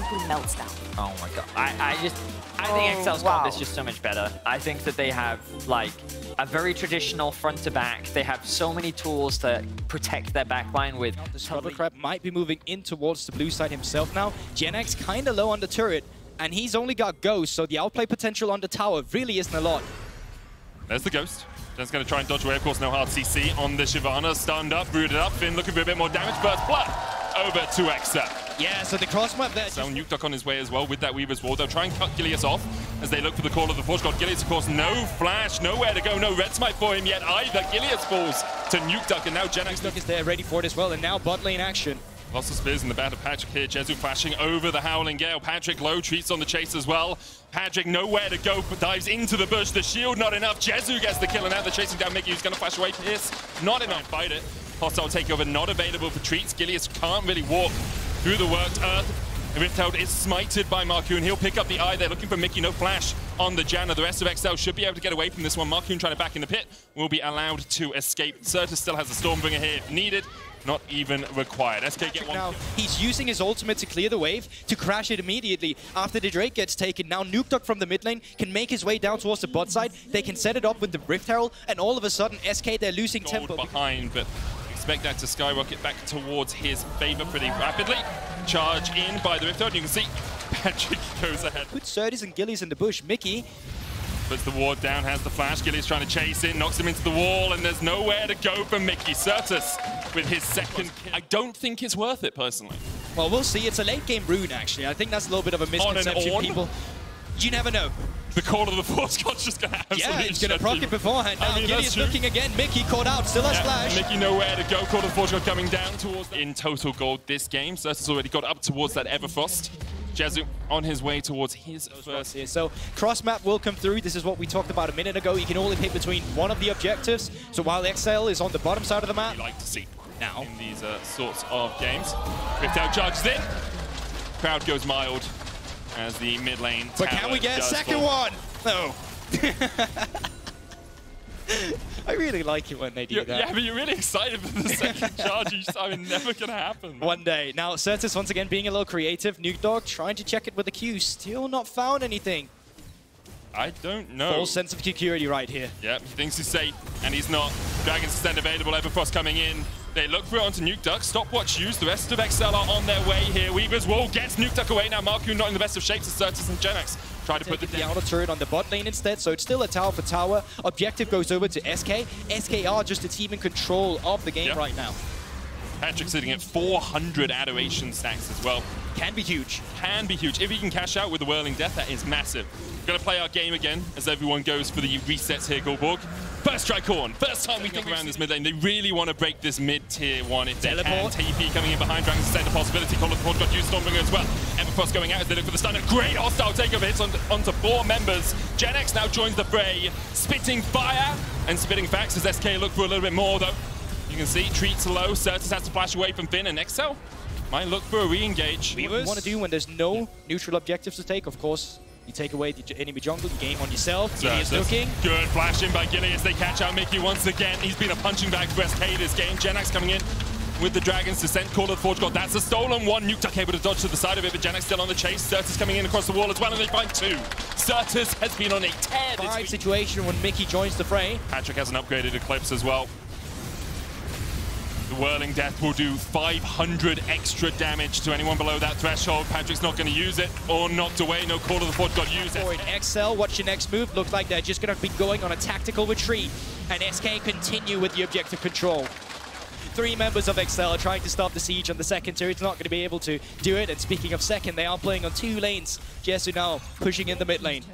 simply melts down. Oh my god. I think Excel's got this just so much better. I think that they have like a very traditional front to back. They have so many tools to protect their backline with. The Scrubber Crab might be moving in towards the blue side himself now. GenX kind of low on the turret, and he's only got Ghost, so the outplay potential on the tower really isn't a lot. There's the Ghost. Just going to try and dodge away. Of course, no hard CC on the Shyvana. Stunned up, rooted up. Finn looking for a bit more damage. Burst blood over to Excel. Yeah, so the cross map there. So Nuke on his way as well with that Weaver's Wall. They'll try and cut Gilius off as they look for the call of the Forge God. Gilius, of course, no flash, nowhere to go, no red smite for him yet either. Gilius falls to Nuke, and now GenX is there ready for it as well, and now bot lane action. Lots of spears in the bat of Patrick here. Jezu flashing over the Howling Gale. Patrick low treats on the chase as well. Patrick nowhere to go, but dives into the bush. The shield not enough. Jezu gets the kill, and now they're chasing down Mickey, who's going to flash away. Pierce not enough. Fight it. Hostile takeover not available for treats. Gilius can't really walk through the worked earth. Riftheld is smited by Marcoon. He'll pick up the eye. They're looking for Mickey. No flash on the Janna. The rest of XL should be able to get away from this one. Marcoon trying to back in the pit will be allowed to escape. Certus still has a Stormbringer here if needed. Not even required. SK get one. Now, he's using his ultimate to clear the wave, to crash it immediately after the Drake gets taken. Now Nuke from the mid lane can make his way down towards the bot side. They can set it up with the Rift Herald, and all of a sudden, SK, they're losing tempo. Behind, but expect that to skyrocket back towards his favor pretty rapidly. Charge in by the Rift Herald. You can see Patrick goes ahead. Put Certus and Gillies in the bush. Mickey puts the ward down, has the flash. Gillies trying to chase in, knocks him into the wall, and there's nowhere to go for Mickey. Certus with his second kill. I don't think it's worth it, personally. Well, we'll see. It's a late-game rune, actually. I think that's a little bit of a misconception, people. You never know. The call of the Force God's just going to absolutely it's going to proc it beforehand. Now, Gillies looking again. Mickey caught out, still has flash. Mickey nowhere to go. Call of the Force God coming down towards in total gold this game. Certus already got up towards that Everfrost. Jezu on his way towards his first here. So cross map will come through. This is what we talked about a minute ago. You can only pick between one of the objectives. So while XL is on the bottom side of the map, we like to see now in these sorts of games. Riftheld charges in. Crowd goes mild as the mid lane. But can we get a second one? No. I really like it when they do that. Yeah, but you're really excited for the second charge. I mean, never gonna happen. One day. Now, Certus once again being a little creative. Nuke Dog trying to check it with a Q. Still not found anything. I don't know. Full sense of security right here. Yeah, he thinks he's safe, and he's not. Dragon's Ascend available. Everfrost coming in. They look for it onto Nuke Duck. Stopwatch used. The rest of XL are on their way here. Weaver's Wall gets Nuke Duck away. Now Marcoon not in the best of shapes as Certus and GenX. Try to put the outer turret on the bot lane instead, so it's still a tower for tower. Objective goes over to SK. SK are just a team in control of the game right now. Patrick sitting at 400 Adoration stacks as well. Can be huge. Can be huge. If he can cash out with the Whirling Death, that is massive. We're going to play our game again as everyone goes for the resets here, Goldborg. First Tricorn. First time we think around this mid lane. They really want to break this mid-tier one. If they can. TP coming in behind Dragon's Ascend, a possibility. Call of the Forge got used Stormbringer as well. Everfrost going out as they look for the stun. A great hostile takeover hits onto 4 members. GenX now joins the fray. Spitting fire and spitting facts as SK look for a little bit more though. You can see treats low. Certus has to flash away from Finn, and XL might look for a re-engage. What you want to do when there's no neutral objectives to take, of course, you take away the enemy jungle, you game on yourself. Gilius looking. Good flash in by Gilius. They catch out Mickey once again. He's been a punching bag for SK this game. GenX coming in with the Dragon's Descent. Call of the Forge God. That's a stolen one. Nuke Duck able to dodge to the side of it, but GenX still on the chase. Certus coming in across the wall as well, and they find 2. Certus has been on a tear this week. Situation when Mickey joins the fray. Patrick has an upgraded Eclipse as well. The Whirling Death will do 500 extra damage to anyone below that threshold. Patrick's not going to use it, or knocked away. No Call of the Forge God use it. In XL, what's your next move? Looks like they're just going to be going on a tactical retreat, and SK continue with the objective control. 3 members of XL are trying to stop the siege on the second turret. It's not going to be able to do it. And speaking of second, they are playing on 2 lanes. Jezu now pushing in the mid lane.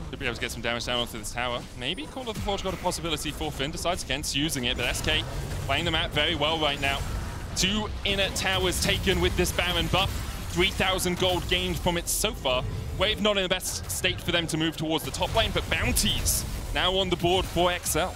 Should be able to get some damage down onto this tower. Maybe Call of the Forge got a possibility for Finn. Decides against using it, but SK playing the map very well right now. 2 inner towers taken with this Baron buff. 3,000 gold gained from it so far. Wave not in the best state for them to move towards the top lane, but bounties now on the board for XL.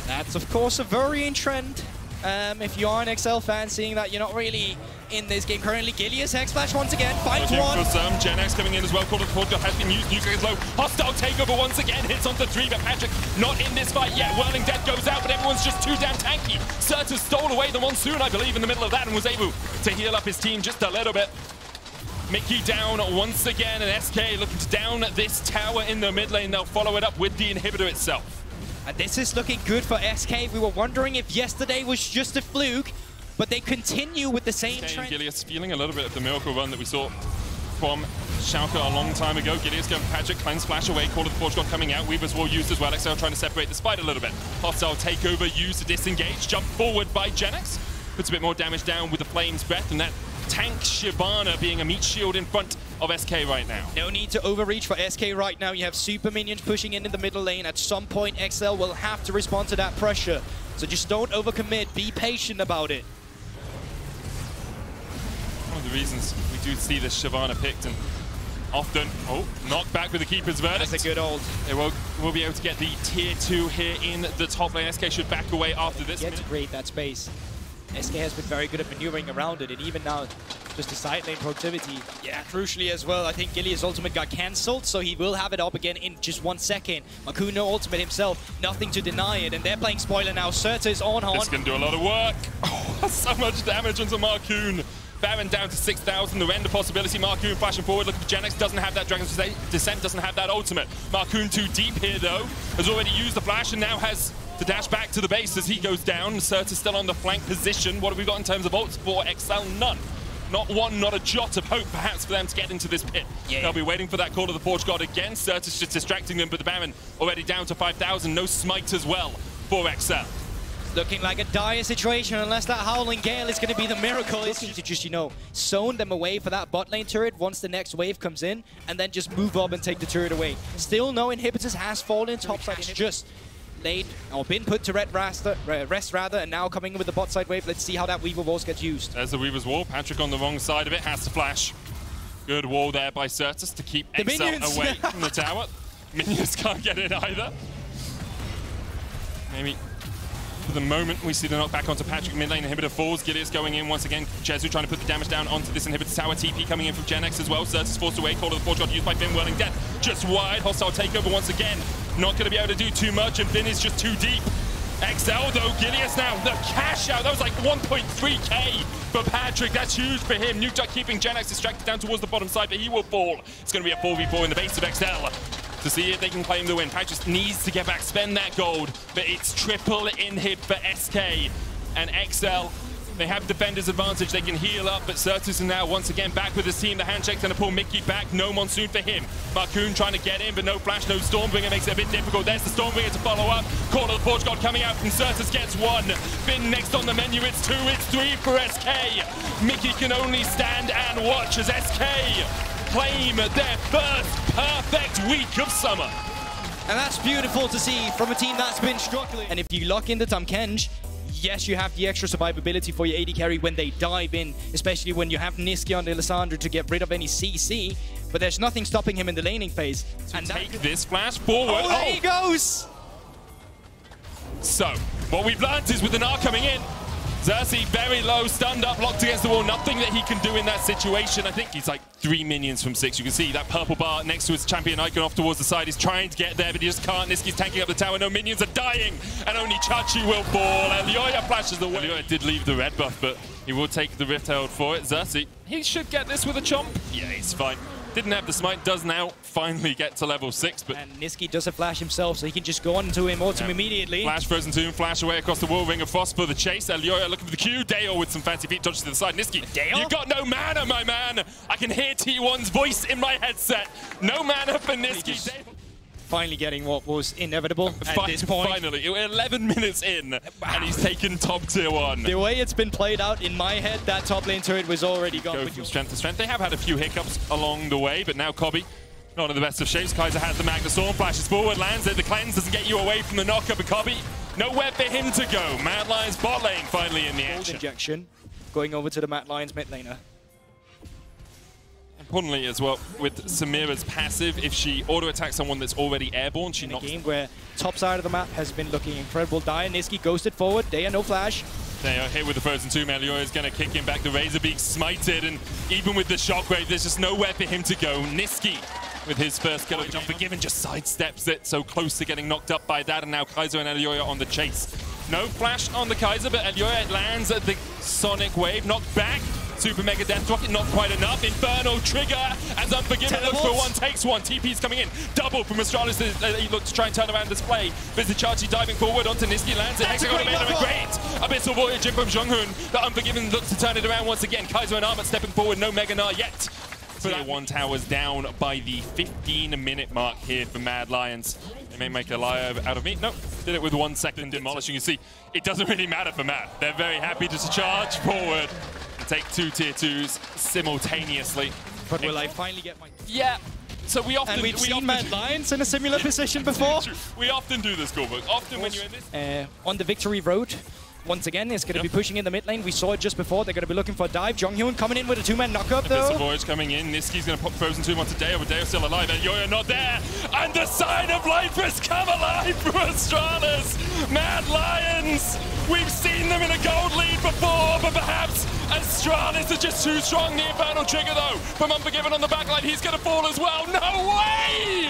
That's, of course, a worrying trend. If you are an XL fan, seeing that you're not really in this game currently. Gilius, Hexflash once again, finds one. For some, GenX coming in as well. Call of the Forge God has been used. Nuke is low. Hostile takeover once again. Hits onto 3, but Patrick not in this fight yet. Whirling Death goes out, but everyone's just too damn tanky. Certus stole away the Monsoon, I believe, in the middle of that and was able to heal up his team just a little bit. Mickey down once again, and SK looking to down this tower in the mid lane. They'll follow it up with the inhibitor itself. And this is looking good for SK. We were wondering if yesterday was just a fluke, but they continue with the same trend. Gilius feeling a little bit of the miracle run that we saw from Schalke a long time ago. Gilius going for Patrick, cleanse, flash away, Call of the Forge God coming out. Weaver's Wall used as well. XL trying to separate the fight a little bit. Hostile takeover used to disengage. Jump forward by Genex. Puts a bit more damage down with the Flame's Breath, and that tank Shyvana being a meat shield in front of SK right now. No need to overreach for SK right now. You have super minions pushing into the middle lane. At some point, XL will have to respond to that pressure. So just don't overcommit. Be patient about it. One of the reasons we do see this Shyvana picked, and often, knocked back with the Keeper's Verdict. That's a good ult. They will be able to get the tier 2 here in the top lane. SK should back away after this. To create that space. SK has been very good at maneuvering around it, and even now, just the side lane productivity. Yeah, crucially as well, I think Gilius' ultimate got cancelled, so he will have it up again in just 1 second. Maku no ultimate himself, nothing to deny it, and they're playing spoiler now. Surta is on. This can do a lot of work. Oh, so much damage onto Marcoon. Baron down to 6,000, the render possibility. Marcoon flashing forward, looking for Genex, doesn't have that Dragon's Descent, doesn't have that ultimate. Marcoon too deep here though, has already used the flash and now has to dash back to the base as he goes down. Surta's still on the flank position. What have we got in terms of ults for XL? None. Not one, not a jot of hope perhaps for them to get into this pit. Yeah. They'll be waiting for that Call of the Forge God again. Surta's just distracting them, but the Baron already down to 5,000. No smite as well for XL. Looking like a dire situation unless that Howling Gale is going to be the miracle. It's to just, zone them away for that bot lane turret once the next wave comes in, and then just move up and take the turret away. Still no inhibitors has fallen. Topside is just laid, or been put to rest rather, and now coming in with the bot side wave. Let's see how that Weaver Walls gets used. There's the Weaver's Wall. Patrick on the wrong side of it, has to flash. Good wall there by Certus to keep XL away from the tower. Minions can't get in either. Maybe for the moment, we see the knockback onto Patrick. Mid lane inhibitor falls. Gilius going in once again. Jezu trying to put the damage down onto this inhibitor tower. TP coming in from Genex as well. Certus forced away. Call of the Forge God used by Finn. Whirling Death just wide. Hostile takeover once again. Not going to be able to do too much, and Finn is just too deep. XL though, Gilius now, the cash out. That was like 1.3k for Patrick. That's huge for him. Nuke keeping Genex distracted down towards the bottom side, but he will fall. It's going to be a 4v4 in the base of XL. To see if they can claim the win. Patrick needs to get back, spend that gold, but it's triple inhib for SK and XL. They have defender's advantage, they can heal up, but Certus is now once again back with his team. The handshake's going to pull Mickey back, no Monsoon for him. Marcoon trying to get in, but no flash, no Stormbringer, makes it a bit difficult. There's the Stormbringer to follow up. Call of the Forge God coming out, and Certus gets 1. Finn next on the menu, it's 2, it's 3 for SK. Mickey can only stand and watch as SK claim their first perfect week of summer. And that's beautiful to see from a team that's been struggling. And if you lock into Tahm yes, you have the extra survivability for your AD carry when they dive in, especially when you have Niski on Alessandro to get rid of any CC, but there's nothing stopping him in the laning phase. And take this flash forward. Oh, there he goes! So, what we've learned is with the Gnar coming in, Xerxes very low, stunned up, locked against the wall. Nothing that he can do in that situation. I think he's like 3 minions from 6. You can see that purple bar next to his champion icon off towards the side. He's trying to get there, but he just can't. Niski's tanking up the tower. No minions are dying, and only Chachi will fall. Elioya flashes away. Elioya did leave the red buff, but he will take the Rift Herald for it. Xerxes, he should get this with a chomp. Yeah, he's fine. Didn't have the smite, does now finally get to level 6. But and Niski does a flash himself, so he can just go on to Immortum immediately. Flash, Frozen Tomb, flash away across the wall, Ring of Frost for the chase. Elioya looking for the Q. Dale with some fancy feet, dodges to the side. Niski, you got no mana, my man. I can hear T1's voice in my headset. No mana for Niski. Finally getting what was inevitable at this point. Finally, 11 minutes in, and he's taken top tier 1. The way it's been played out in my head, that top lane turret was already gone. Go from strength to strength. They have had a few hiccups along the way, but now Kobbe, not in the best of shapes. Kaiser has the Magna Storm, flashes forward, lands it. The cleanse doesn't get you away from the knocker, but Kobbe, nowhere for him to go. Mad Lions bot lane finally in the action. Injection, going over to the Mad Lions mid laner. Importantly as well, with Samira's passive, if she auto-attacks someone that's already airborne, she knocks... In a game where top side of the map has been looking incredible. Dire, Niski ghosted forward, Daya no flash. They are hit with the Frozen Tomb. Elioya is going to kick him back. The Razorbeak smited, and even with the Shockwave, there's just nowhere for him to go. Niski, with his first kill, Unforgiven, just sidesteps it, so close to getting knocked up by that, and now Kaiser and Elioya on the chase. No flash on the Kaiser, but Elioya lands at the Sonic Wave, knocked back. Super Mega Death Rocket, not quite enough. Infernal Trigger as Unforgiven looks for one, takes one. TP's coming in. Double from Astralis. He looks to try and turn around this play. Vizichachi diving forward onto Niski, lands it. Hexagon made him a great Abyssal Voyage in from Zhonghoon. The Unforgiven looks to turn it around once again. Kaiser and Armut stepping forward. No Mega Gnar yet. Tier 1 towers down by the 15-minute mark here for Mad Lions. They may make a lie out of me. No, did it with 1 second demolishing. You see, it doesn't really matter for Mad. They're very happy to charge forward and take 2 tier 2s simultaneously. But will I finally get my... Yeah. So we often... And we've seen Mad Lions in a similar position before. We often do this, Goldberg. Often when you're in this... on the victory road. Once again, it's going to be pushing in the mid lane. We saw it just before. They're going to be looking for a dive. Jonghyun coming in with a 2-man knockup, though. Abyssal Voyage coming in. Niski's going to pop Frozen Tomb onto Deo, but Deo's still alive. And Yoyo not there. And the sign of life has come alive for Astralis. Mad Lions. We've seen them in a gold lead before, but perhaps Astralis is just too strong. The Infernal Trigger, though, from Unforgiven on the backline. He's going to fall as well. No way!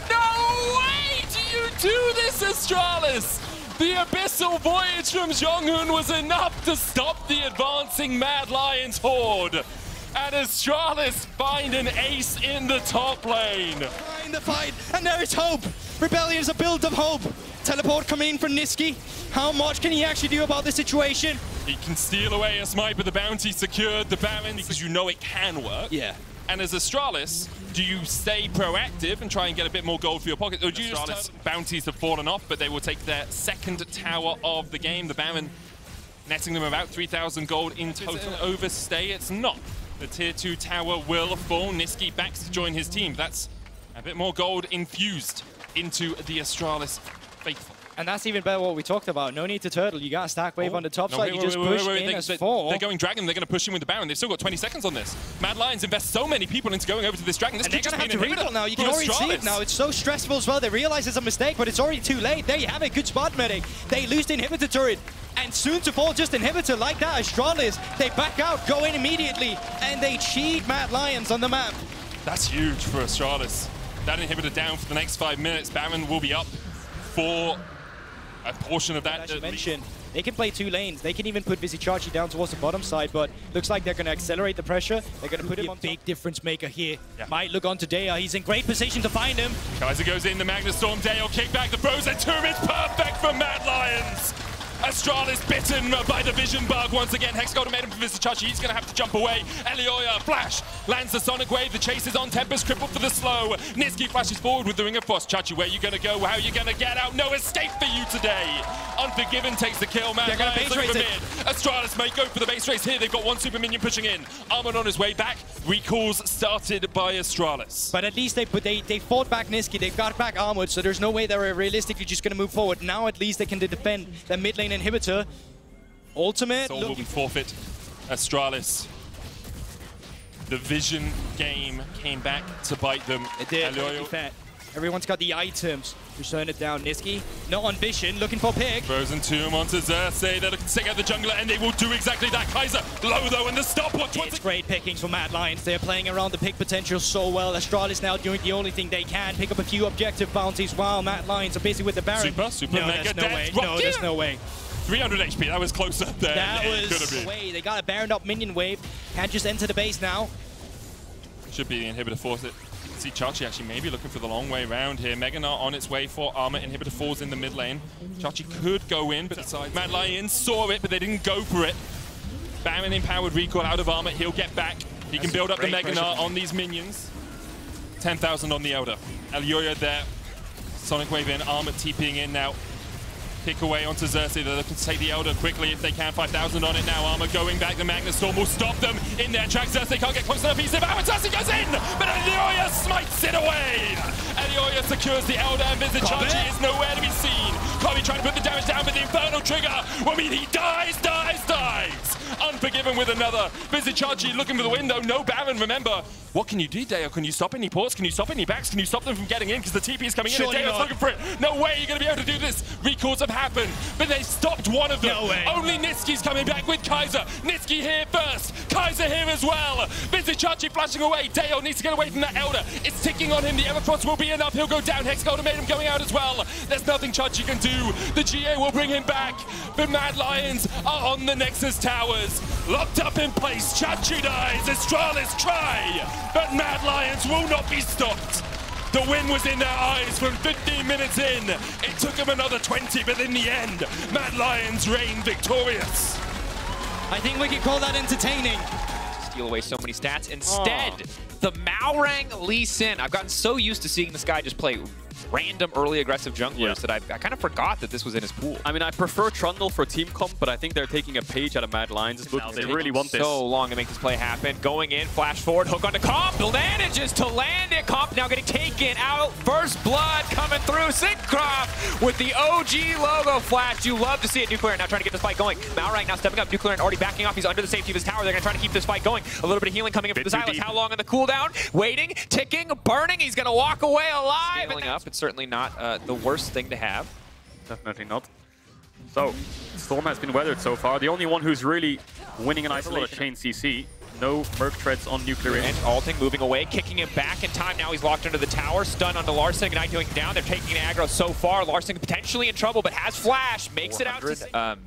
No way do you do this, Astralis! The Abyssal Voyage from Zhonghoon was enough to stop the advancing Mad Lions horde. And Astralis find an ace in the top lane. In the fight, and there is hope. Rebellion's a build of hope. Teleport coming in from Niski. How much can he actually do about the situation? He can steal away a smite, but the bounty secured. The Baron, because you know it can work. Yeah. And as Astralis, do you stay proactive and try and get a bit more gold for your pocket? Or do you just bounties have fallen off, but they will take their second tower of the game. The Baron netting them about 3,000 gold in total. Overstay, it's not. The tier 2 tower will fall. Niski backs to join his team. That's a bit more gold infused into the Astralis faithful. And that's even better what we talked about. No need to turtle. You got a stack wave on the top side. You just push in as 4. They're going Dragon. They're going to push in with the Baron. They've still got 20 seconds on this. Mad Lions invest so many people into going over to this Dragon. This and they're going to have to recall now. You can already see it now. It's so stressful as well. They realize it's a mistake, but it's already too late. There you have it. Good spot, Medic. They lose the inhibitor turret. And soon to fall just inhibitor like that. Astralis, they back out, go in immediately, and they cheat Mad Lions on the map. That's huge for Astralis. That inhibitor down for the next 5 minutes. Baron will be up for a portion of that. As you mentioned, they can play 2 lanes. They can even put Vizichachi down towards the bottom side, but looks like they're going to accelerate the pressure. They're going to put him on big difference maker here. Yeah. Might look onto Deo. He's in great position to find him. Kaiser goes in, the Magnus Storm. Deo kick back the Frozen Tomb. It's perfect for Mad Lions. Astralis bitten by the vision bug once again. Hexagon made him for Vizichachi. He's going to have to jump away. Elioya, flash, lands the Sonic Wave. The chase is on. Tempest crippled for the slow. Niski flashes forward with the Ring of Frost. Chachi, where are you going to go? How are you going to get out? No escape for you today. Unforgiven takes the kill. Mad Lions looking for mid. Astralis may go for the base race here. They've got 1 super minion pushing in. Armut on his way back. Recalls started by Astralis. But at least they fought back Niski. They've got back Armut, so there's no way they're realistically just going to move forward. Now at least they can defend the mid lane inhibitor. Ultimate. Soul will be forfeit. Astralis. The vision game came back to bite them. It did. Everyone's got the items. Just turn it down. Niski, not on vision, looking for pick. Frozen Tomb onto Xerxes. They're looking to take out the jungler, and they will do exactly that. Kaiser low though, and the stopwatch. It's great pickings for Mad Lions. They're playing around the pick potential so well. Astralis now doing the only thing they can, pick up a few objective bounties while Mad Lions are busy with the Baron. Super no, mega there's no way. No, there's no way. 300 HP, that was close up there. That was the way. They got a Baron up minion wave. Can't just enter the base now. Should be the inhibitor force it. See Chachi actually maybe looking for the long way around here. Mega Gnar on its way for armor. Inhibitor falls in the mid lane. Chachi could go in, but Mad Lions saw it, but they didn't go for it. Baron empowered recall out of armor. He'll get back. He can build up the Mega Gnar on these minions. 10,000 on the Elder. Elioya there. Sonic Wave in. Armor TPing in now. Kick away onto Xerxes. They're looking to take the Elder quickly if they can. 5,000 on it now. Armor going back. The Magnus Storm will stop them in their tracks. Xerxes can't get close enough. He's about. Xerxes goes in, but Elioya smites it away. Elioya secures the Elder, and Vizichachi is nowhere to be seen. Kobe trying to put the damage down, but the Infernal Trigger will mean he dies. Unforgiven with another. Vizichachi looking for the window. No Baron, remember. What can you do, Dale? Can you stop any ports? Can you stop any backs? Can you stop them from getting in? Because the TP is coming in and Dale's looking for it. No way you're going to be able to do this. Recalls have happened, but they stopped one of them. No way. Only Niski's coming back with Kaiser. Niski here first. Kaiser here as well. Vizichachi flashing away. Dale needs to get away from that Elder. It's ticking on him. The Evercross will be enough. He'll go down. Hex Ultimatum going out as well. There's nothing Chachi can do. The GA will bring him back. The Mad Lions are on the Nexus towers. Locked up in place. Chachi dies. Astralis try. But Mad Lions will not be stopped. The win was in their eyes from 15 minutes in. It took them another 20, but in the end, Mad Lions reign victorious. I think we can call that entertaining. Steal away so many stats. Instead, the Malrang Lee Sin. I've gotten so used to seeing this guy just play random early aggressive junglers that I kind of forgot that this was in his pool. I mean, I prefer Trundle for team comp, but I think they're taking a page out of Mad Lions. They really want this. So long to make this play happen. Going in, flash forward, hook onto Comp, manages to land it. Comp now getting taken out. First blood coming through. Syncroft with the OG logo flash. You love to see it. Nuclear now trying to get this fight going. Malrang now stepping up. Nuclear already backing off. He's under the safety of his tower. They're going to try to keep this fight going. A little bit of healing coming in from the Silas. How long on the cooldown? Waiting, ticking, burning. He's going to walk away alive. Scaling up. It's certainly not the worst thing to have. Definitely not. So, Storm has been weathered so far. The only one who's really winning in isolation, Chain CC. No Merc Treads on Nuclear. And Alting moving away, kicking him back in time. Now he's locked under the tower, stun onto Larson. Ignite doing down. They're taking aggro so far. Larson potentially in trouble, but has flash. Makes it out to...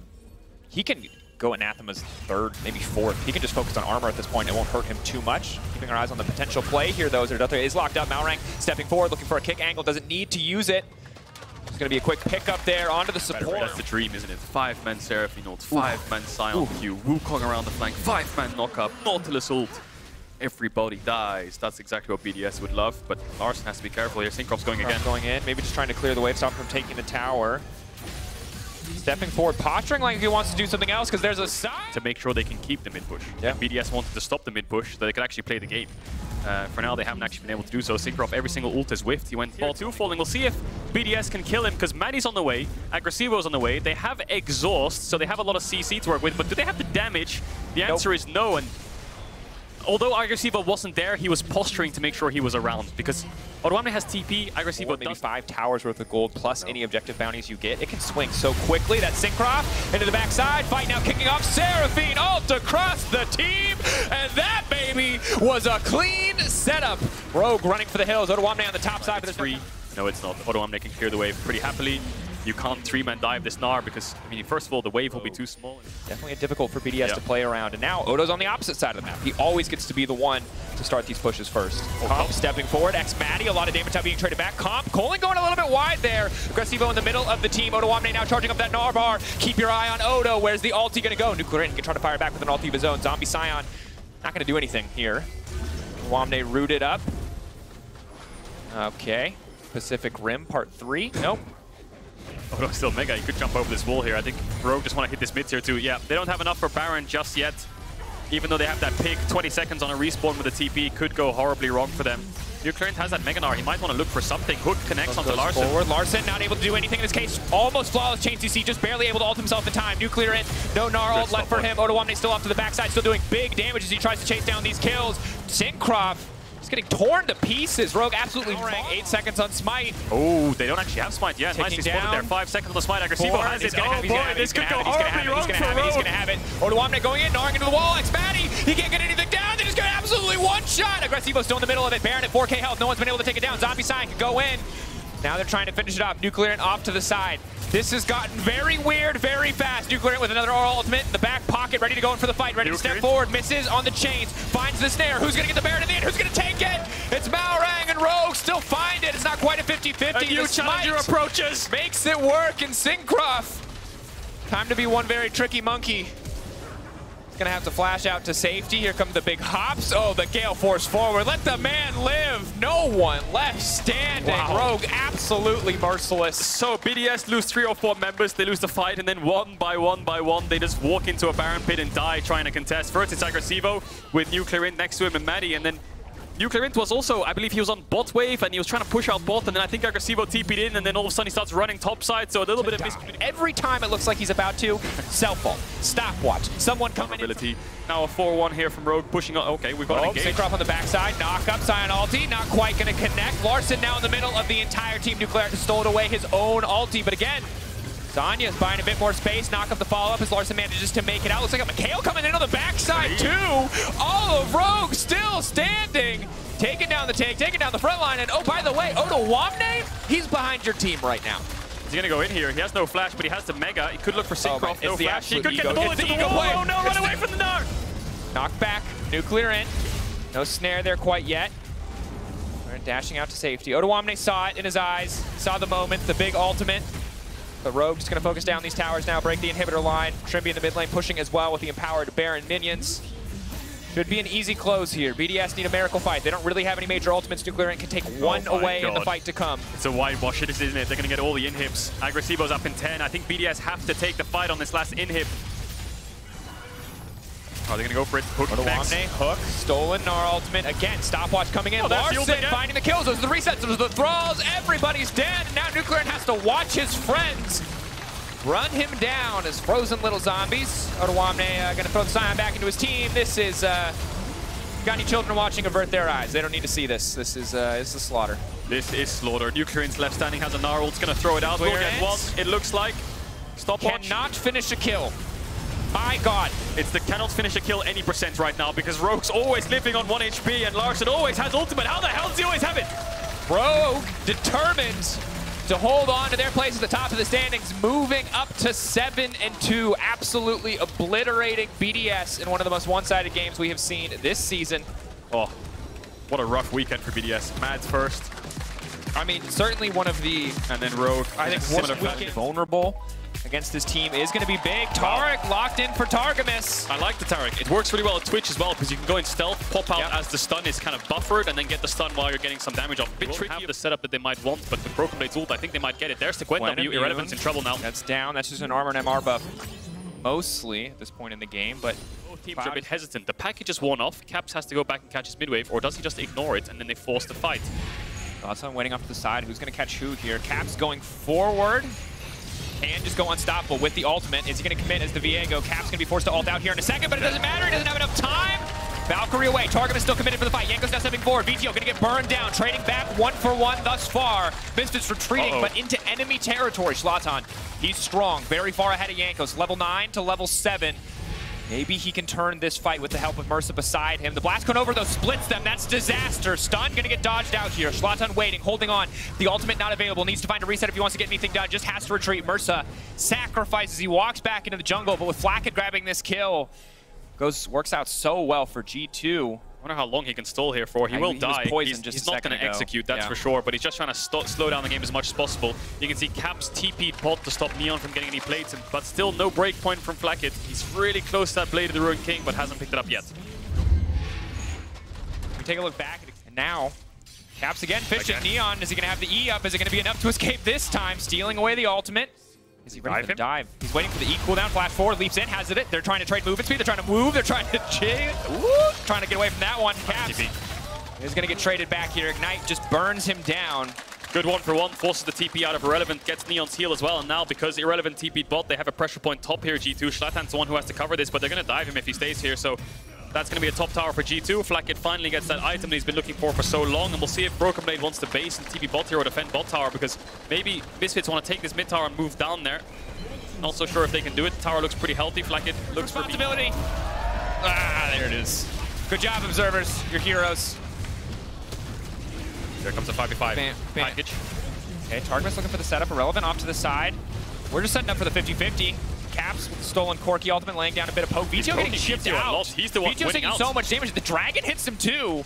he can go Anathema's third, maybe fourth. He can just focus on armor at this point. It won't hurt him too much. Keeping our eyes on the potential play here, though. Zerduthra is locked up. Malrang stepping forward, looking for a kick angle. Doesn't need to use it. It's going to be a quick pickup there onto the support. That's the dream, isn't it? 5-man Seraphine ult, 5-man Scion Q, Wukong around the flank, 5-man knockup, Nautilus ult. Everybody dies. That's exactly what BDS would love, but Larson has to be careful here. Syncroft's going again. Going in, maybe just trying to clear the way, stop him from taking the tower. Stepping forward, posturing like he wants to do something else because there's a side. To make sure they can keep the mid push. Yeah. BDS wanted to stop the mid push so they could actually play the game. For now, they haven't actually been able to do so. Syncroft, every single ult is whiffed. He went ball 2 falling. We'll see if BDS can kill him because Maddie's on the way. Aggressivo's on the way. They have exhaust, so they have a lot of CC to work with. But do they have the damage? The answer is no. And although Aggressivo wasn't there, he was posturing to make sure he was around because Odoamne has TP, Aggressivo maybe 5 towers worth of gold plus any objective bounties you get. It can swing so quickly. That Syncroft into the backside. Fight now kicking off. Seraphine ult across the team. And that, baby, was a clean setup. Rogue running for the hills. Odoamne on the top side. It's free. No, it's not. Odoamne can clear the wave pretty happily. You can't 3-man dive this Gnar because, I mean, first of all, the wave will be too small. Definitely difficult for BDS to play around. And now Odo's on the opposite side of the map. He always gets to be the one to start these pushes first. Comp stepping forward. X-Maddie, a lot of damage now being traded back. Comp, Colin going a little bit wide there. Aggressivo in the middle of the team. Odoamne now charging up that Gnar bar. Keep your eye on Odo. Where's the ulti going to go? Nuclear can try to fire back with an ulti of his own. Zombie Scion not going to do anything here. Odoamne rooted up. Okay. Pacific Rim, part 3. Nope. Odo still mega. He could jump over this wall here. I think Rogue just want to hit this mid tier too. Yeah, they don't have enough for Baron just yet. Even though they have that pick, 20 seconds on a respawn with a TP could go horribly wrong for them. Nuclear has that Mega Gnar. He might want to look for something. Hook connects onto Larson. Forward. Larson not able to do anything in this case. Almost flawless chain CC, just barely able to ult himself in time. Nuclear in. No Gnar ult left for him. Odoamne still off to the backside, still doing big damage as he tries to chase down these kills. Syncroft is getting torn to pieces. Rogue absolutely 8 seconds on Smite. Oh, they don't actually have Smite yet. Nicely spotted there. 5 seconds on the Smite. Aggressivo has it. Oh boy, this could go horribly wrong for Rogue. He's going to have it. Odoamne going in, gnawing into the wall. X-Maddie, he can't get anything down. They just got absolutely one shot. Aggressivo still in the middle of it. Baron at 4K health. No one's been able to take it down. Zombie Scion can go in. Now they're trying to finish it off. Nuclear and off to the side. This has gotten very weird, very fast. Nuclear with another ultimate in the back pocket, ready to go in for the fight, ready to step forward, misses on the chains, finds the snare. Who's going to get the Baron in the end? Who's going to take it? It's Malrang and Rogue still find it. It's not quite a 50-50. A new challenger approaches. Makes it work in Syncroft. Time to be one very tricky monkey. Gonna have to flash out to safety. Here come the big hops. Oh, the Gale Force forward. Let the man live. No one left standing. Wow. Rogue absolutely merciless. So BDS lose 3 or 4 members. They lose the fight, and then one by one, they just walk into a Baron pit and die trying to contest. First, it's Aggressivo with Nuclear in next to him and Maddie, and then Nuclear Int was also, I believe he was on bot wave and he was trying to push out bot, and then I think Agresivo TP'd in, and then all of a sudden he starts running top side, so a little bit of miscommunication. Every time it looks like he's about to, self-ult, stopwatch, someone coming in. Now a 4-1 here from Rogue pushing on. Okay, we've got an engage. Syncroft on the backside, knock up, Sion ulti, not quite going to connect. Larson now in the middle of the entire team. Nuclear has stolen away his own ulti, but again, Zanya's buying a bit more space. Knock up the follow-up as Larson manages to make it out. Looks like a Mikhail coming in on the backside too. All of Rogue still standing. Taking down the tank, taking down the front line. And oh, by the way, Ottawamne, he's behind your team right now. He's going to go in here. He has no flash, but he has the Mega. He could look for Syncroft. No flash. He could get the bullet to the wall. Oh no, run away from the Narc. Knock back, Nuclear in. No snare there quite yet. Dashing out to safety. Ottawamne saw it in his eyes. Saw the moment, the big ultimate. But Rogue just going to focus down these towers now, break the inhibitor line. Trimby in the mid lane pushing as well with the empowered Baron minions. Should be an easy close here. BDS need a miracle fight. They don't really have any major ultimates. Nuclear Int can take one away in the fight to come. It's a whitewash, isn't it? They're going to get all the inhibs. Agresivo's up in 10. I think BDS have to take the fight on this last inhib. Are they going to go for it? Hook next. Hook, stolen, Gnar ultimate. Again, stopwatch coming in. Larson finding the kills. Those are the resets. Those are the thralls. Everybody's dead. Now Nuclear Int has to watch his friends run him down as frozen little zombies. Ottawamne going to throw the Sion back into his team. This is, got any children watching, avert their eyes. They don't need to see this. This is a slaughter. This is slaughter. Nuclear Int's left standing has a Gnar ult. It's going to throw it out. We'll get one, it looks like. Stopwatch. Cannot finish a kill. My God. It's the cannot finish a kill any % right now because Rogue's always living on 1 HP and Larson always has ultimate. How the hell does he always have it? Rogue determined to hold on to their place at the top of the standings, moving up to 7-2, absolutely obliterating BDS in one of the most one-sided games we have seen this season. Oh, what a rough weekend for BDS. Mads first. I mean, certainly one of the... And then Rogue. I think similar weekend vulnerable against this team is going to be big. Taric locked in for Targamas. I like the Taric. It works really well at Twitch as well because you can go in stealth, pop out as the stun is kind of buffered, and then get the stun while you're getting some damage off. Bit tricky have the setup that they might want, but with Broken Blade's ult, I think they might get it. There's the Gwen W. Irrelevant's in trouble now. That's down. That's just an armor and MR buff mostly at this point in the game, but both teams are a bit hesitant. The package is worn off. Caps has to go back and catch his mid-wave, or does he just ignore it and then they force the fight? Godson waiting off to the side. Who's going to catch who here? Caps going forward. Can just go unstoppable with the ultimate. Is he going to commit as the Viego? Cap's going to be forced to ult out here in a second, but it doesn't matter. He doesn't have enough time. Valkyrie away. Targamas still committed for the fight. Yanko's now stepping forward. VTO going to get burned down. Trading back 1-for-1 thus far. Misfits retreating, but into enemy territory. Zlatan, he's strong. Very far ahead of Yankos. Level 9 to level 7. Maybe he can turn this fight with the help of Mersa beside him. The blast going over, though, splits them. That's disaster. Stun going to get dodged out here. Zlatan waiting, holding on. The ultimate not available. Needs to find a reset if he wants to get anything done. Just has to retreat. Mersa sacrifices. He walks back into the jungle, but with Flacket grabbing this kill, works out so well for G2. I wonder how long he can stall here for. He will die. He's not going to execute, that's for sure, but he's just trying to slow down the game as much as possible. You can see Caps TP'd bot to stop Neon from getting any plates, but still no break point from Flacket. He's really close to that Blade of the Ruined King, but hasn't picked it up yet. We take a look back, and now Caps again fishing. Neon, is he going to have the E up? Is it going to be enough to escape this time? Stealing away the ultimate. Is he ready for the dive? He's waiting for the E cooldown. Flash forward, leaps in, has it. They're trying to trade movement speed. They're trying to move. They're trying to trying to get away from that one. Caps is going to get traded back here. Ignite just burns him down. Good 1-for-1, forces the TP out of Irrelevant, gets Neon's heal as well, and now because Irrelevant TP'd bot, they have a pressure point top here, G2. Zlatan's the one who has to cover this, but they're going to dive him if he stays here, so that's going to be a top tower for G2. Flacket finally gets that item that he's been looking for so long, and we'll see if Broken Blade wants to base and TP bot here or defend bot tower, because maybe Misfits want to take this mid tower and move down there. Not so sure if they can do it. The tower looks pretty healthy. Flacket looks for responsibility. There it is. Good job, observers. You're heroes. There comes a 5v5 package. Okay, Targamas looking for the setup. Irrelevant off to the side. We're just setting up for the 50-50. Caps with the stolen Corki ultimate, laying down a bit of poke. VTO getting shipped out. He's the one VTO's taking so much damage. The dragon hits him too.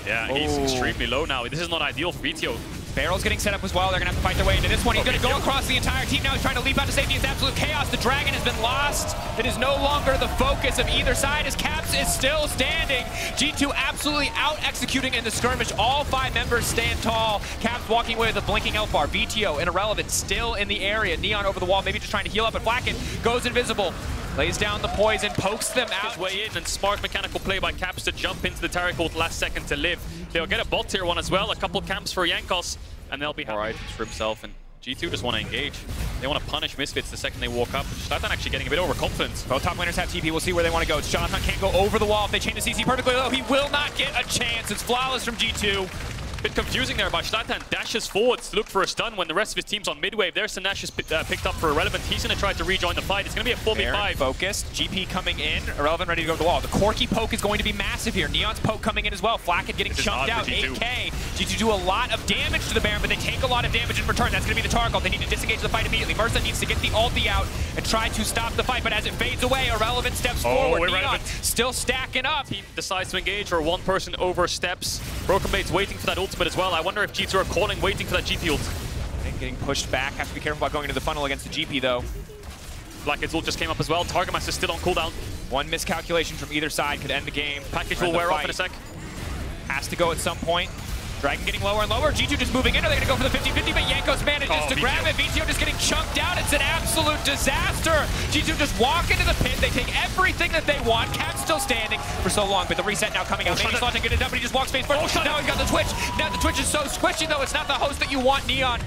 Yeah, he's extremely low now. This is not ideal for VTO. Barrel's getting set up as well. They're going to have to fight their way into this one. He's going to go across the entire team now. He's trying to leap out to safety. It's absolute chaos. The dragon has been lost. It is no longer the focus of either side as Caps is still standing. G2 absolutely out-executing in the skirmish. All 5 members stand tall. Caps walking away with a blinking health bar. VTO and Irrelevant still in the area. Neon over the wall, maybe just trying to heal up, but Flacket goes invisible. Lays down the poison, pokes them out. His way in, and smart mechanical play by Caps to jump into the turret court last second to live. They'll get a bot tier 1 as well, a couple camps for Jankos, and they'll be alright for himself. And G2 just want to engage. They want to punish Misfits the second they walk up. Zlatan actually getting a bit overconfident. Both top laners have TP. We'll see where they want to go. Jonathan can't go over the wall if they chain the CC perfectly low. He will not get a chance. It's flawless from G2. Bit confusing there, but Zlatan dashes forwards to look for a stun when the rest of his team's on mid-wave. There's Sinash is picked up for Irrelevant. He's going to try to rejoin the fight. It's going to be a 4v5. Focused. GP coming in. Irrelevant ready to go to the wall. The Corki poke is going to be massive here. Neon's poke coming in as well. Flacket getting chunked out. 8K. G2 do a lot of damage to the Baron, but they take a lot of damage in return. That's going to be the target. They need to disengage the fight immediately. Mersa needs to get the ulti out and try to stop the fight, but as it fades away, Irrelevant steps forward. Neon still stacking up. Team decides to engage, or one person oversteps. Broken Blade's waiting for that ultimate as well. I wonder if G2 are calling, waiting for that GP ult. Getting pushed back. Have to be careful about going into the funnel against the GP, though. Blackhead's ult just came up as well. Target Master still on cooldown. One miscalculation from either side could end the game. Package will wear off in a sec. Has to go at some point. Dragon getting lower and lower. G2 just moving in. Are they going to go for the 50-50? But Jankos manages to grab it. VTO just getting chunked out. It's an absolute disaster. G2 just walk into the pit. They take everything that they want. Cap's still standing for so long, but the reset now coming out. Maybe Zlatan get it up, but he just walks face first. Now he's got the Twitch. Now the Twitch is so squishy, though. It's not the host that you want, Neon.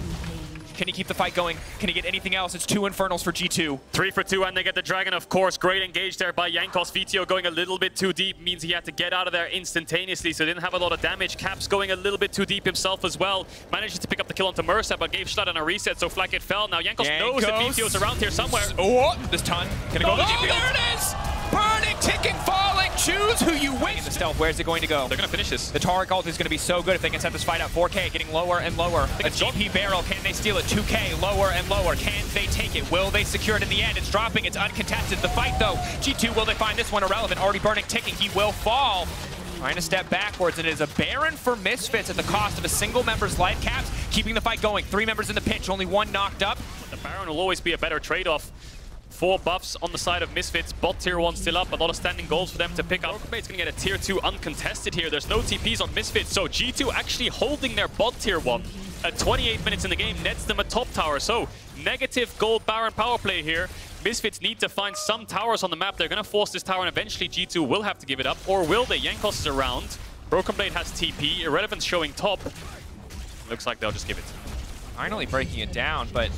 Can he keep the fight going? Can he get anything else? It's 2 Infernals for G2. 3 for 2, and they get the Dragon, of course. Great engage there by Jankos. VTO going a little bit too deep means he had to get out of there instantaneously, so didn't have a lot of damage. Caps going a little bit too deep himself as well. Manages to pick up the kill onto Mersa, but gave Zlatan a reset, so Flacket fell. Now Jankos knows that VTO's around here somewhere. Oh, this ton. Gonna go to the GP. There it is! Burning, ticking, falling. Choose who you win. The stealth, where's it going to go? They're going to finish this. The Taric ult is going to be so good if they can set this fight up. 4K getting lower and lower. A GP barrel, can they steal it? 2K, lower and lower. Can they take it? Will they secure it in the end? It's dropping, it's uncontested. The fight though, G2, will they find this one? Irrelevant, already burning, ticking. He will fall. Trying to step backwards, and it is a Baron for Misfits at the cost of a single member's life. Caps keeping the fight going. 3 members in the pitch, only 1 knocked up. The Baron will always be a better trade-off. 4 buffs on the side of Misfits. Bot tier 1 still up. A lot of standing goals for them to pick up. Brokenbait's going to get a tier 2 uncontested here. There's no TPs on Misfits, so G2 actually holding their bot tier 1 at 28 minutes in the game nets them a top tower. So negative gold Baron power play here. Misfits need to find some towers on the map. They're going to force this tower, and eventually G2 will have to give it up. Or will they? Jankos is around. Broken Blade has TP. Irrelevant's showing top. Looks like they'll just give it. Finally breaking it down, but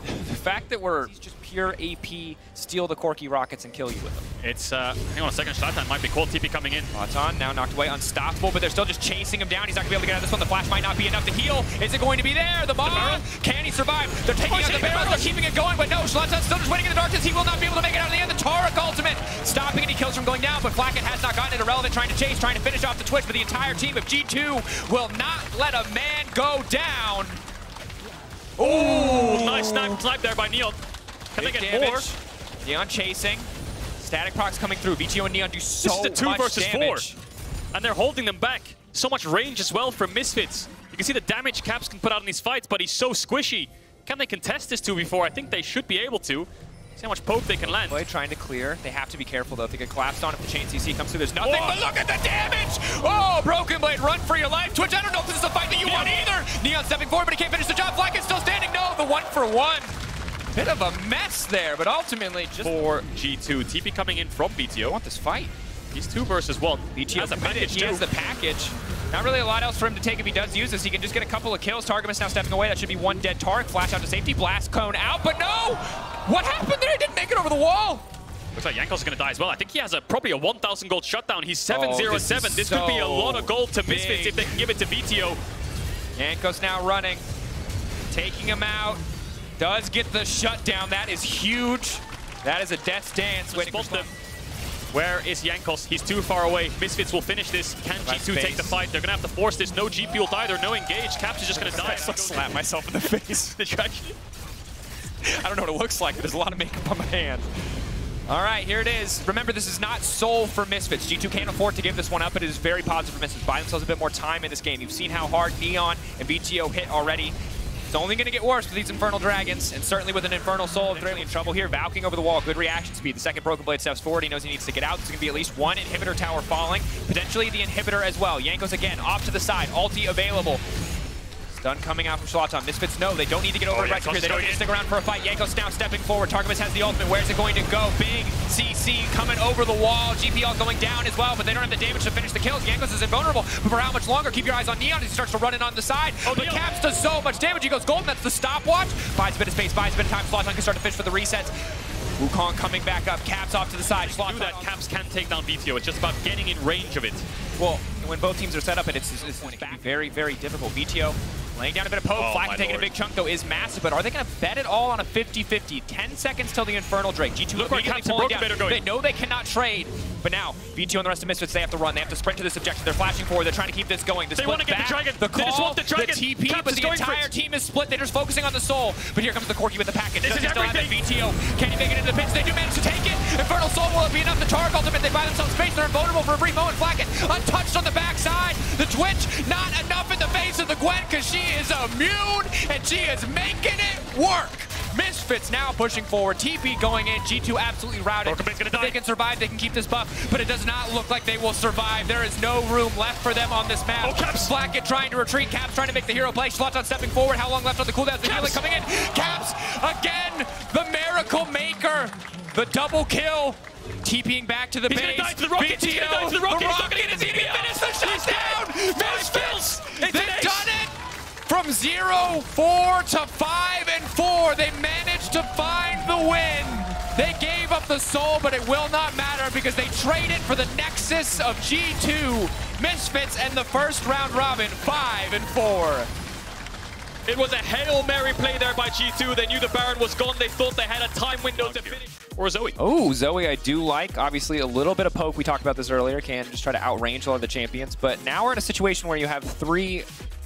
the fact that we're just pure AP, steal the Corki rockets and kill you with them. It's, hang on a second, Zlatan might be called. TP coming in. Zlatan now knocked away, unstoppable, but they're still just chasing him down. He's not going to be able to get out of this one. The flash might not be enough to heal. Is it going to be there? The bomb? Can he survive? They're taking out the barrel. They're keeping it going, but no, Zlatan's still just waiting in the darkness. He will not be able to make it out in the end. The Taric ultimate stopping any kills from going down, but Flacket has not gotten it. Irrelevant trying to chase, trying to finish off the Twitch, but the entire team of G2 will not let a man go down. Oh, nice snipe there by Neon. Can they get more? Neon chasing. Static procs coming through. VTO and Neon do so much damage. This is a 2 versus 4. And they're holding them back. So much range as well from Misfits. You can see the damage Caps can put out in these fights, but he's so squishy. Can they contest this 2v4? I think they should be able to. See how much poke they can land. Boy, trying to clear. They have to be careful, though. If they get collapsed on, if the chain CC comes through, there's nothing. But look at the damage! Oh, Broken Blade, run for your life. Twitch, I don't know if this is a fight that you want either. Neon stepping forward, but he can't finish the job. Flack is still standing. No, the 1-for-1. Bit of a mess there, but ultimately just for G2. TP coming in from VTO. I want this fight. He's 2 versus 1. VTO has a package, he has the package. Not really a lot else for him to take if he does use this. He can just get a couple of kills. Targamas now stepping away. That should be 1 dead Taric. Flash out to safety. Blast cone out, but no! What happened there? He didn't make it over the wall. Looks like Jankos is going to die as well. I think he has probably a 1,000 gold shutdown. He's 7-0-7. This could be a lot of gold to Misfits if they can give it to VTO. Jankos now running. Taking him out. Does get the shutdown. That is huge. That is a death's dance. Waiting for them. Where is Jankos? He's too far away. Misfits will finish this. Can G2 take the fight? They're going to have to force this. No GP ult either. No engage. Caps is just going to die. I slap myself in the face. Did you actually? I don't know what it looks like, but there's a lot of makeup on my hand. All right, here it is. Remember, this is not sole for Misfits. G2 can't afford to give this one up. It is very positive for Misfits. Buy themselves a bit more time in this game. You've seen how hard Neon and VTO hit already. It's only going to get worse with these Infernal Dragons, and certainly with an Infernal Soul. They're really in trouble here. Valking over the wall, good reaction speed. The second Broken Blade steps forward. He knows he needs to get out. There's going to be at least 1 inhibitor tower falling. Potentially the inhibitor as well. Jankos again, off to the side. Ulti available. Stun coming out from Zlatan. Misfits know they don't need to get over aggressive here. They don't need to stick around for a fight. Jankos now stepping forward. Targamas has the ultimate. Where's it going to go? Big CC coming over the wall. GPL going down as well, but they don't have the damage to finish the kills. Jankos is invulnerable, but for how much longer? Keep your eyes on Neon as he starts to run in on the side. But Caps does so much damage. He goes golden. That's the stopwatch. Buys a bit of space, buys a bit of time. Zlatan can start to fish for the resets. Wukong coming back up. Caps off to the side. Do that, Caps can take down BTO. It's just about getting in range of it. Well, when both teams are set up, it's going to be very, very difficult. BTO laying down a bit of poke. Flack taking a big chunk, though, is massive. But are they going to bet it all on a 50-50? 10 seconds till the Infernal Drake. G2 look where Caps and Broken Bait are going. They know they cannot trade. But now, BTO and the rest of Misfits, they have to run. They have to sprint to this objective. They're flashing forward. They're trying to keep this going. They want to get the Dragon. The call, they just want the Dragon. The TP, Caps but the entire team is split. They're just focusing on the Soul. But here comes the Corki with the package. This is everything. BTO, can he make it into the pits? They do manage to take it. Infernal Soul, will it be enough? The Targ ultimate, they buy themselves space. They're invulnerable for a brief moment. Flacket untouched on the backside. The Twitch, not enough in the face of the Gwen because she is immune and she is making it work. Misfits now pushing forward. TP going in. G2 absolutely routed. They can survive. They can keep this buff, but it does not look like they will survive. There is no room flash for them on this map. Caps. Flacket trying to retreat. Caps trying to make the hero play. Zlatan stepping forward. How long left on the cooldown? The healing coming in. Caps again. The miracle maker. The double kill. TPing back to the base. He's gonna die to the rocket. He's gonna die to the rocket. He's not gonna get his finish the shutdown. Misfits. They've done it. From 0-4 to 5-4, they managed to find the win. They gave up the soul, but it will not matter because they traded for the Nexus of G2. Misfits and the first round robin, 5-4. It was a Hail Mary play there by G2. They knew the Baron was gone. They thought they had a time window to finish. Or Zoe. Oh, Zoe I do like. Obviously, a little bit of poke. We talked about this earlier. Can just try to outrange a lot of the champions. But now we're in a situation where you have 3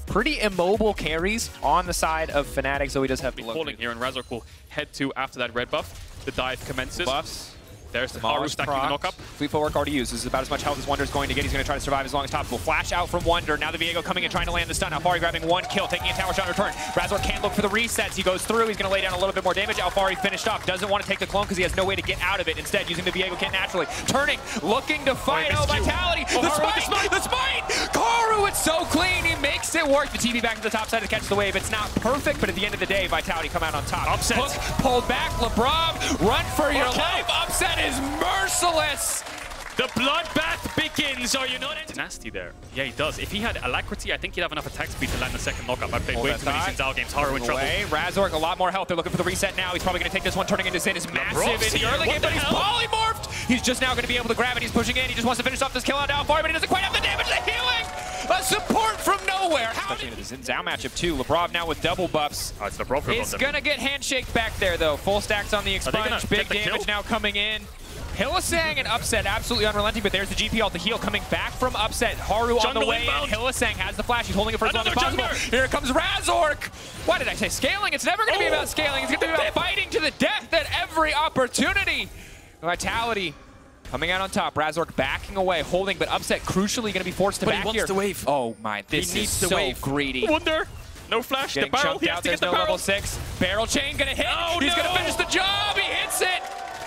pretty immobile carries on the side of Fnatic. Zoe does have the falling here, and Razork will head to after that red buff. The dive commences. Buffs. There's the Haru stacking the knock-up. Fleet footwork already used. This is about as much health as Wonder is going to get. He's going to try to survive as long as possible. Flash out from Wonder. Now the Viego coming in, trying to land the stun. Alfari grabbing 1 kill, taking a tower shot in return. Razork can't look for the resets. He goes through. He's going to lay down a little bit more damage. Alfari finished off. Doesn't want to take the clone because he has no way to get out of it. Instead, using the Viego kit naturally. Turning, looking to fight. Oh, Vitality. The smite! The smite! Karu, it's so clean. He makes it work. The TV back to the top side to catch the wave. It's not perfect, but at the end of the day, Vitality come out on top. Upset. Hook pulled back. LeBron, run for your life. Upset is merciless. The bloodbath begins. Are you not? Nasty there. Yeah, he does. If he had alacrity, I think he'd have enough attack speed to land the second knockup. I've played way too many Sinzal games. Haru in trouble. Razork, a lot more health. They're looking for the reset now. He's probably going to take this one. Turning into Zin is massive in the early game, but he's polymorphed. He's just now going to be able to grab it. He's pushing in. He just wants to finish off this kill out Alfari, but he doesn't quite have the damage. The healing. A support from nowhere. Especially into the Zin Zhao matchup too. Lebrov now with double buffs. Oh, it's Lebrov. It's going to get handshake back there though. Full stacks on the expunge. Big damage now coming in. Hylissang and Upset absolutely unrelenting, but there's the GP ult, the heal coming back from Upset. Haru on the way, and Hylissang has the flash. He's holding it for as long as possible. Here comes Razork. Why did I say scaling? It's never going to be about scaling. It's going to be about fighting to the death at every opportunity. Vitality coming out on top. Razork backing away, holding, but Upset crucially going to be forced to back here. The wave. Oh my, this is so greedy. Wonder. No flash. Getting the barrel. chunked out. There's no level 6. Barrel chain going to hit. He's going to finish the job. He hits it.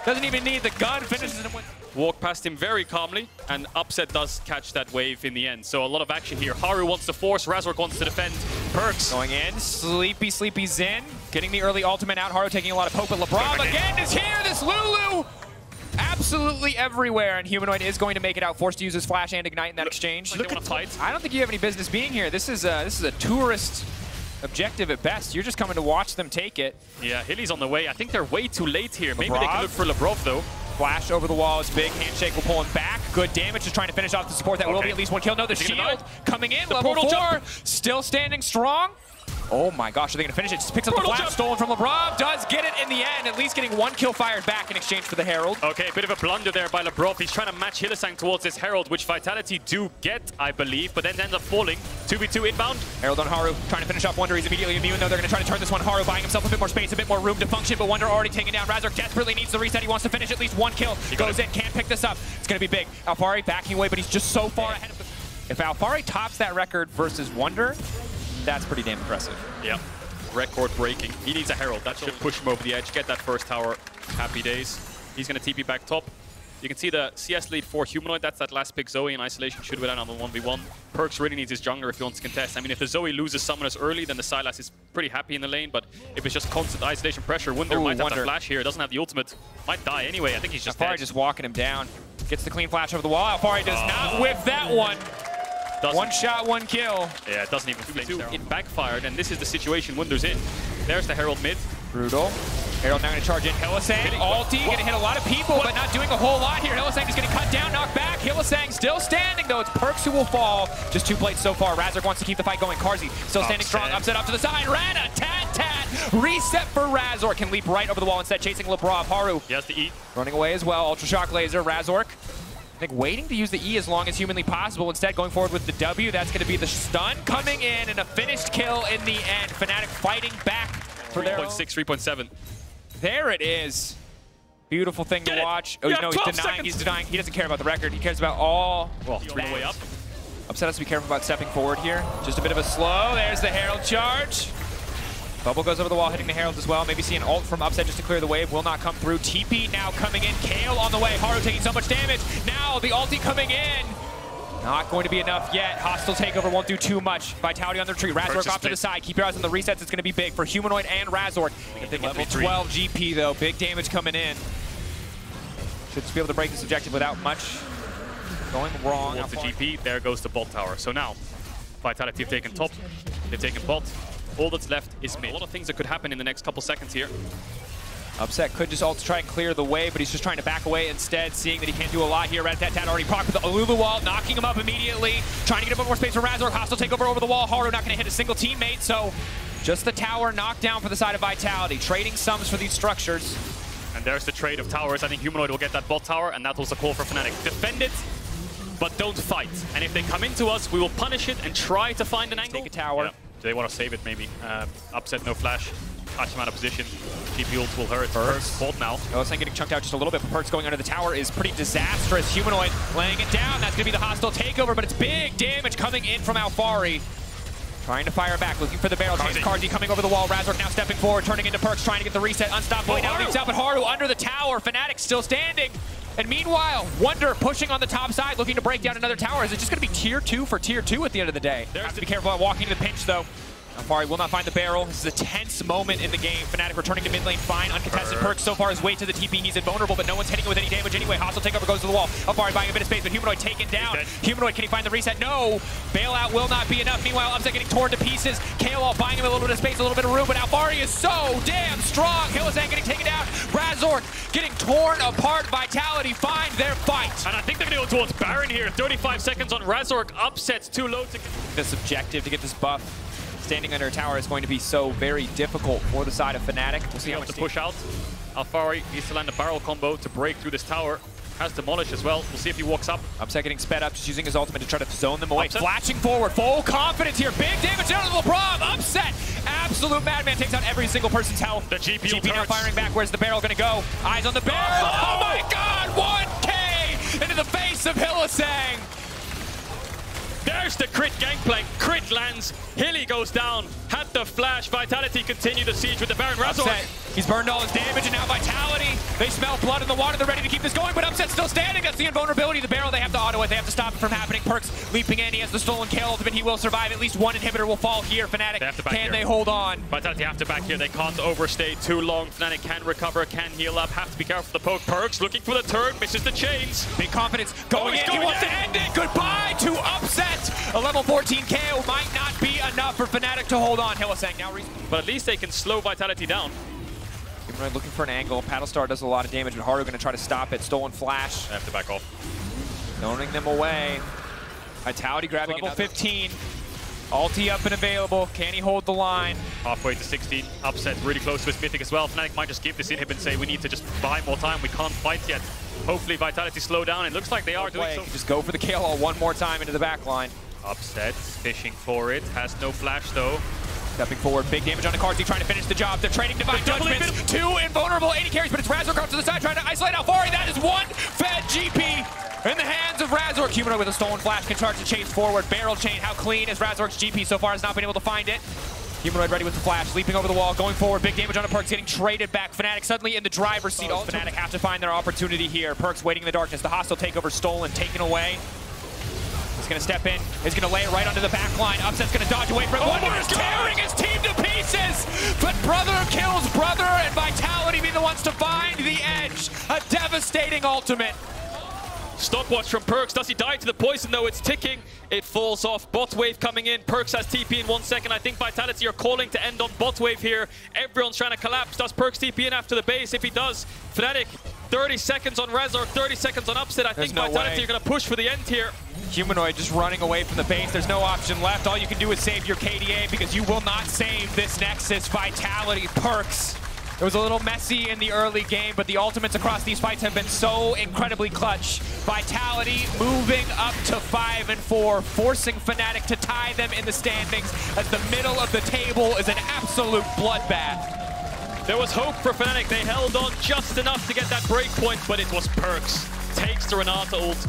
Doesn't even need the gun, finishes it. Walk past him very calmly, and Upset does catch that wave in the end. So a lot of action here. Haru wants to force, Razork wants to defend. Perks. Going in, sleepy Zin. Getting the early ultimate out. Haru taking a lot of poke, but LeBron again is here. This Lulu absolutely everywhere, and Humanoid is going to make it out. Forced to use his flash and ignite in that exchange. Look at the fight. I don't think you have any business being here. This is a tourist objective at best. You're just coming to watch them take it. Yeah, Hilly's on the way. I think they're way too late here. Maybe they can look for Lebrov, though. Flash over the wall is big. Handshake will pull him back. Good damage, just trying to finish off the support. That will be at least 1 kill. No, the shield coming in. Level 4, still standing strong. Oh my gosh, are they going to finish it? Just picks up the flash, stolen from LeBron. Does get it in the end, at least getting 1 kill fired back in exchange for the Herald. Okay, a bit of a blunder there by Lebrov. He's trying to match Hylissang towards this Herald, which Vitality do get, I believe, but then ends up falling. 2v2 inbound. Herald on Haru, trying to finish off Wonder. He's immediately immune, though. They're going to try to turn this one. Haru buying himself a bit more space, a bit more room to function, but Wonder already taken down. Razork desperately needs the reset. He wants to finish at least 1 kill. He goes in, can't pick this up. It's going to be big. Alfari backing away, but he's just so far ahead of the... If Alfari tops that record versus Wonder, that's pretty damn impressive. Yep. Record breaking. He needs a Herald. That should push him over the edge, get that first tower. Happy days. He's going to TP back top. You can see the CS lead for Humanoid. That's that last pick. Zoe in isolation should win out on the 1v1. Perkz really needs his jungler if he wants to contest. I mean, if the Zoe loses summoners early, then the Sylas is pretty happy in the lane. But if it's just constant isolation pressure, Wunder might have the flash here. Doesn't have the ultimate. Might die anyway. I think he's just dead. just walking him down. Gets the clean flash over the wall. Alfari does not whip that one. One shot, one kill. Yeah, it doesn't even flame. It backfired, and this is the situation Wunder's in. There's the Herald mid. Brutal. Herald now going to charge in. Hylissang, ulti, going to hit a lot of people, but not doing a whole lot here. Hylissang is going to cut down, knock back. Hylissang still standing, though. It's Perkz who will fall. Just 2 plates so far. Razork wants to keep the fight going. Karzi still standing strong. Upset up to the side. Rana, tat. Reset for Razork. Can leap right over the wall instead, chasing Lebrov. Haru. He has to eat. Running away as well. Ultra Shock Laser. Razork, I think, waiting to use the E as long as humanly possible. Instead, going forward with the W. That's going to be the stun coming in and a finished kill in the end. Fnatic fighting back for their 3.6, 3.7. There it is. Beautiful thing to watch. Oh, no, he's denying. He's denying. He doesn't care about the record. He cares about all. Well, 3 way up. Upset has to be careful about stepping forward here. Just a bit of a slow. There's the Herald charge. Bubble goes over the wall, hitting the Herald as well. Maybe see an ult from Upset just to clear the wave. Will not come through. TP now coming in. Kale on the way. Haru taking so much damage. Now the ulti coming in. Not going to be enough yet. Hostile takeover won't do too much. Vitality on the retreat. Razork off to the side. Keep your eyes on the resets. It's going to be big for Humanoid and Razork. Level 12 GP though. Big damage coming in. Should just be able to break this objective without much going wrong. What's the GP? There goes the bot tower. So now, Vitality have taken top. They've taken bot. All that's left is mid. A lot of things that could happen in the next couple seconds here. Upset could just ult to try and clear the way, but he's just trying to back away instead, seeing that he can't do a lot here. Rat-tat-tat already procced with the Alulu wall, knocking him up immediately. Trying to get a bit more space for Razork. Hostile takeover over the wall. Haru not going to hit a single teammate, so just the tower knocked down for the side of Vitality. Trading sums for these structures. And there's the trade of towers. I think Humanoid will get that bot tower, and that was the call for Fnatic. Defend it, but don't fight. And if they come into us, we will punish it and try to find an angle. Take a tower. Yeah. Do they want to save it, maybe? Upset, no flash. Catch him out of position. GP ult will hurt. Perkz hold now. Hylissang getting chunked out just a little bit, but Perkz going under the tower is pretty disastrous. Humanoid laying it down. That's going to be the hostile takeover, but it's big damage coming in from Alfari. Trying to fire back, looking for the barrel chase. Karzi coming over the wall. Razork now stepping forward, turning into Perkz, trying to get the reset. Unstoppable now leaps out, but Haru under the tower. Fnatic still standing. And meanwhile, Wunder pushing on the top side, looking to break down another tower. Is it just going to be tier 2 for tier 2 at the end of the day? Have to be careful about walking to the pinch, though. Alfari will not find the barrel. This is a tense moment in the game. Fnatic returning to mid lane, fine. Uncontested. Perkz so far his way to the TP. He's invulnerable, but no one's hitting him with any damage anyway. Hostile takeover goes to the wall. Alfari buying a bit of space, but Humanoid taken down. Humanoid, can he find the reset? No. Bailout will not be enough. Meanwhile, Upset getting torn to pieces. KazaLoLL buying him a little bit of space, a little bit of room, but Alfari is so damn strong. Hylissang getting taken down. Razork getting torn apart. Vitality find their fight. And I think they're going to go towards Baron here. 35 seconds on Razork. Upset's too low to... This objective to get this buff. Standing under a tower is going to be so very difficult for the side of Fnatic. We'll see how much to push out. Alfari needs to land a barrel combo to break through this tower. Has Demolish as well. We'll see if he walks up. Upset getting sped up, just using his ultimate to try to zone them away. Upset. Flashing forward, full confidence here. Big damage down to Lebrov. Upset. Absolute madman takes out every single person's health. The GP now firing back. Where's the barrel going to go? Eyes on the barrel. Oh my God! 1K into the face of Hylissang. There's the crit gangplank. Crit lands. Hilly goes down. Had the flash. Vitality continue the siege with the Baron. Razork. He's burned all his damage, and now Vitality. They smell blood in the water. They're ready to keep this going, but Upset's still standing. That's the invulnerability. The barrel, they have to auto it. They have to stop it from happening. Perkz leaping in. He has the stolen kill ultimate. He will survive. At least one inhibitor will fall here. Fnatic, can they hold on? Vitality have to back here. They can't overstay too long. Fnatic can recover, can heal up. Have to be careful for the poke. Perkz looking for the turn. Misses the chains. Big confidence going in. He wants to end it. Goodbye to Upset. A level 14 KO might not be enough for Fnatic to hold on. Hylissang now. But at least they can slow Vitality down. Humanoid looking for an angle. Paddlestar does a lot of damage, but Haru going to try to stop it. Stolen flash. They have to back off. Zoning them away. Vitality grabbing level 15. Ulti up and available. Can he hold the line? Halfway to 16. Upset really close to his mythic as well. Fnatic might just give this inhib and say we need to just buy more time. We can't fight yet. Hopefully Vitality slow down. It looks like they are doing so. Just go for the KazaLoLL one more time into the back line. Upset, fishing for it. Has no flash though. Stepping forward, big damage on the Karzi, trying to finish the job. They're trading divine judgments. 2 invulnerable 80 carries, but it's Razork off to the side trying to isolate Alfari. That is one fed GP in the hands of Razork. Humanoid with a stolen flash can charge the chase forward. Barrel chain, how clean is Razork's GP? So far has not been able to find it. Humanoid ready with the flash, leaping over the wall, going forward. Big damage on a Perks, getting traded back. Fnatic suddenly in the driver's seat. Fnatic have to find their opportunity here. Perks waiting in the darkness. The hostile takeover stolen, taken away. He's going to step in. He's going to lay it right onto the back line. Upset's going to dodge away from it. Wonder is tearing his team to pieces. But Brother kills Brother, and Vitality be the ones to find the edge. A devastating ultimate. Stopwatch from Perks. Does he die to the poison though? It's ticking. It falls off. Bot wave coming in. Perks has TP in 1 second. I think Vitality are calling to end on bot wave here. Everyone's trying to collapse. Does Perks TP in after the base? If he does, Fnatic 30 seconds on Razor, 30 seconds on Upset. I think Vitality are going to push for the end here. Humanoid just running away from the base. There's no option left. All you can do is save your KDA because you will not save this Nexus. Vitality, Perks. It was a little messy in the early game, but the ultimates across these fights have been so incredibly clutch. Vitality moving up to 5-4, forcing Fnatic to tie them in the standings as the middle of the table is an absolute bloodbath. There was hope for Fnatic. They held on just enough to get that break point, but it was Perks. Takes the Renata ult.